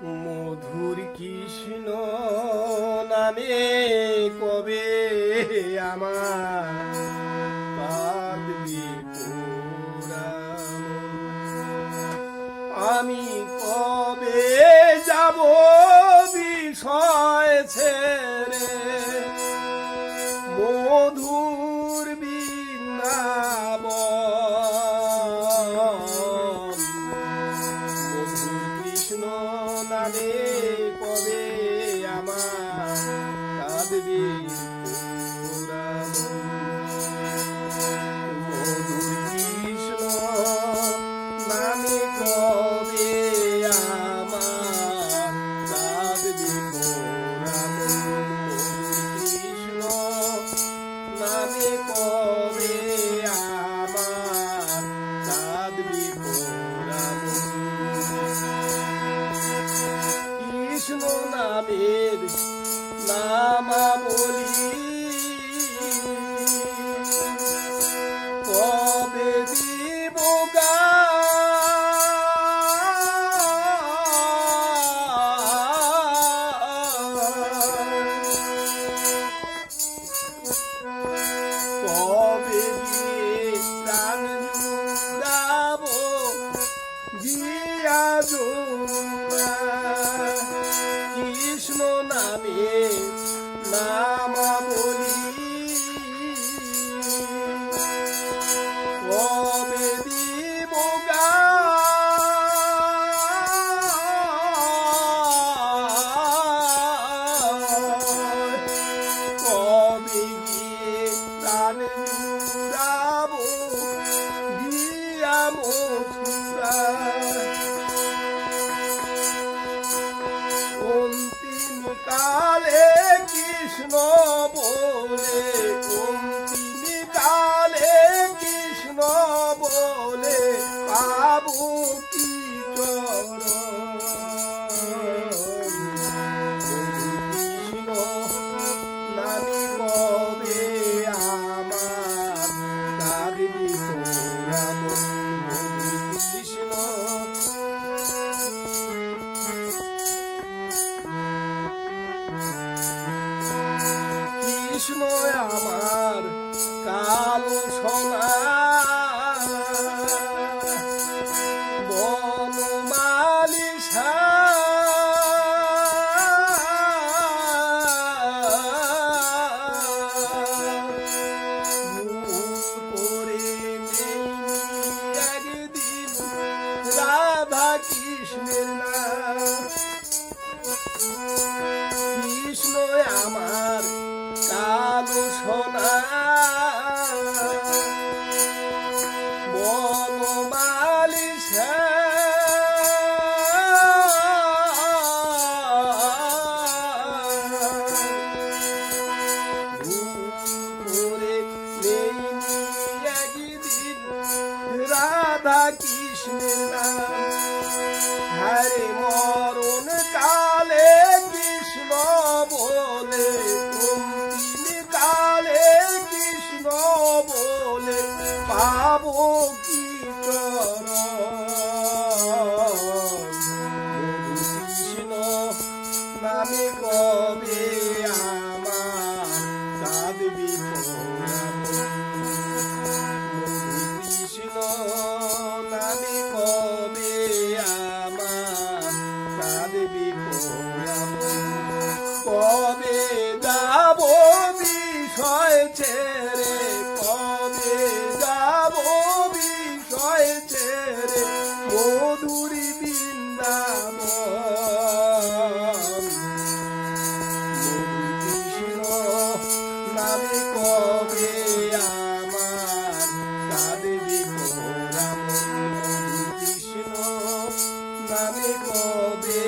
মধুর কৃষ্ণ নামে কবে আমার কাঁদবে পুরাণ। আমি কবে যাব বিষয় ছেড়ে মধুর বৃন্দাবন। মধুর কৃষ্ণ নামে কবে আমার কাঁদবে পুরাণ। মধুর কৃষ্ণ নামে কবে আমার কাঁদবে পুরাণ। কৃষ্ণ নামে কবে আমার কাঁদবে পুরাণ। কৃষ্ণ নামের নামাবলী কবে দিব কবে দিয়ে প্রাণ জুড়াব দিয়া কৃষ্ণ নামে নামাবলী কবে দিব কবে গিয়ে প্রাণ জুড়াব দিয়া মথুরা। অন্তিম কালে কৃষ্ণ বলে অন্তিম কালে কৃষ্ণ বলে পাবো কি চরণ। কৃষ্ণ নামে কবে আমার কাঁদবে পুরাণ। কৃষ্ণ কৃষ্ণ আমার কালো সোনা বনমালী করে একদিন রাধা কৃষ্ণের নাম। কৃষ্ণ আমার কালো সোনা বনমালী করে নেইনি একদিন রাধা কৃষ্ণের নাম। হরে মরণ কালে কৃষ্ণ বলে অন্তিম কালে কৃষ্ণ বলে পাবো কি চরণ। কৃষ্ণ নামে কবে আমার কাঁদবে পুরাণ। কৃষ্ণ নামে কবে আমার কাঁদবে পুরাণ। কবে যাব বিষয় ছেড়ে কবে যাব বিষয় ছেড়ে মধুরী বৃন্দাবন। কৃষ্ণ নামে কবে আমার কাঁদবে পুরাণ। কৃষ্ণ নামে কবে